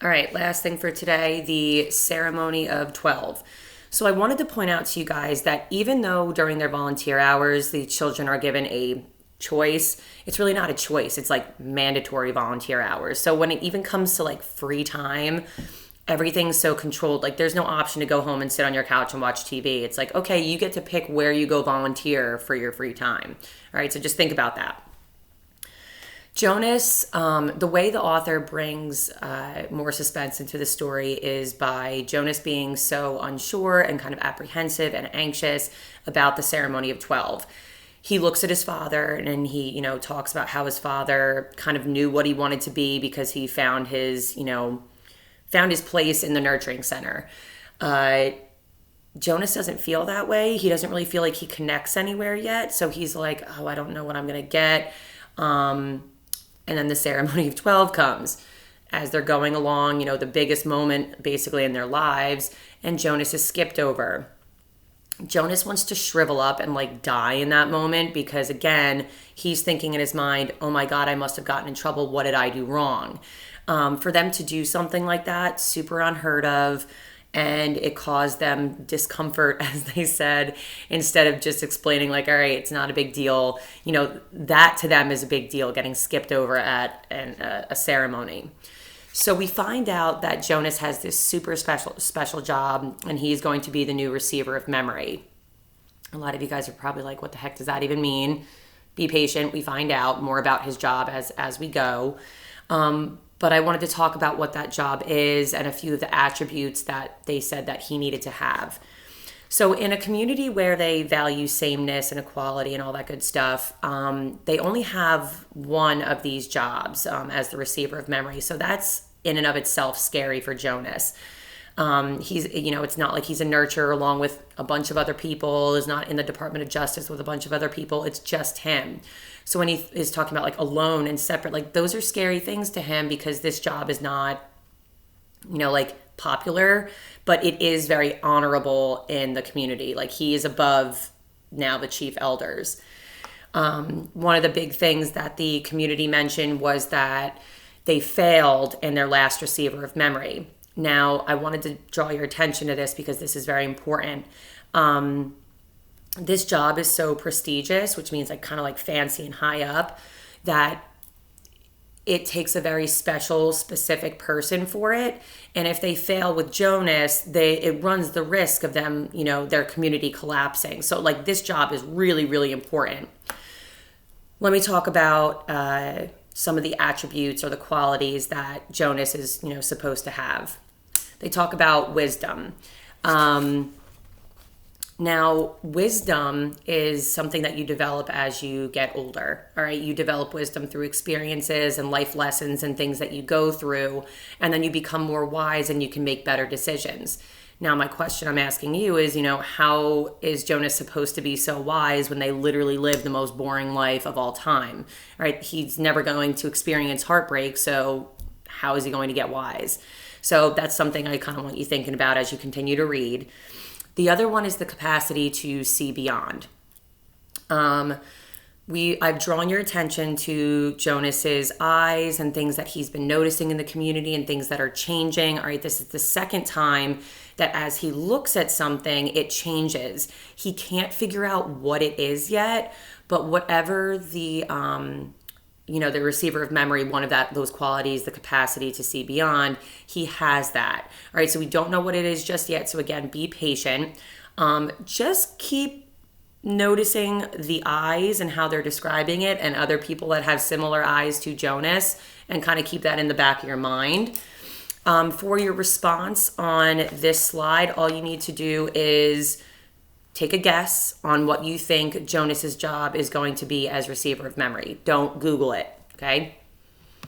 All right, last thing for today, the ceremony of 12. So I wanted to point out to you guys that even though during their volunteer hours, the children are given a choice, it's really not a choice. It's like mandatory volunteer hours. So when it even comes to like free time, everything's so controlled. Like there's no option to go home and sit on your couch and watch TV. It's like, okay, you get to pick where you go volunteer for your free time. All right, so just think about that. Jonas, the way the author brings more suspense into the story is by Jonas being so unsure and kind of apprehensive and anxious about the ceremony of 12. He looks at his father and he, talks about how his father kind of knew what he wanted to be because he found his place in the nurturing center. Jonas doesn't feel that way. He doesn't really feel like he connects anywhere yet. So he's like, oh, I don't know what I'm going to get. And then the ceremony of 12 comes as they're going along, the biggest moment basically in their lives. And Jonas is skipped over. Jonas wants to shrivel up and like die in that moment because again, he's thinking in his mind, oh my God, I must have gotten in trouble. What did I do wrong? For them to do something like that, super unheard of. And it caused them discomfort, as they said, instead of just explaining like, all right, it's not a big deal. That to them is a big deal, getting skipped over at a ceremony. So we find out that Jonas has this super special job, and he's going to be the new receiver of memory. A lot of you guys are probably like, what the heck does that even mean? Be patient. We find out more about his job as we go. But I wanted to talk about what that job is and a few of the attributes that they said that he needed to have. So in a community where they value sameness and equality and all that good stuff, they only have one of these jobs as the receiver of memory. So that's in and of itself scary for Jonas. It's not like he's a nurturer along with a bunch of other people, is not in the Department of Justice with a bunch of other people. It's just him. So when he is talking about like alone and separate, like those are scary things to him because this job is not, like popular, but it is very honorable in the community. Like he is above now the chief elders. One of the big things that the community mentioned was that they failed in their last receiver of memory. Now, I wanted to draw your attention to this because this is very important. This job is so prestigious, which means like kind of like fancy and high up, that it takes a very special, specific person for it. And if they fail with Jonas, it runs the risk of them, their community collapsing. So like this job is really, really important. Let me talk about some of the attributes or the qualities that Jonas is, supposed to have. They talk about wisdom. Now, wisdom is something that you develop as you get older, all right? You develop wisdom through experiences and life lessons and things that you go through, and then you become more wise and you can make better decisions. Now, my question I'm asking you is, how is Jonas supposed to be so wise when they literally live the most boring life of all time, right? He's never going to experience heartbreak, so how is he going to get wise? So that's something I kind of want you thinking about as you continue to read. The other one is the capacity to see beyond. I've drawn your attention to Jonas's eyes and things that he's been noticing in the community and things that are changing. All right, this is the second time that as he looks at something, it changes. He can't figure out what it is yet, but whatever the receiver of memory, one of those qualities, the capacity to see beyond, he has that. All right, so we don't know what it is just yet. So again, be patient. Just keep noticing the eyes and how they're describing it and other people that have similar eyes to Jonas, and kind of keep that in the back of your mind. For your response on this slide, all you need to do is take a guess on what you think Jonas's job is going to be as receiver of memory. Don't Google it, okay?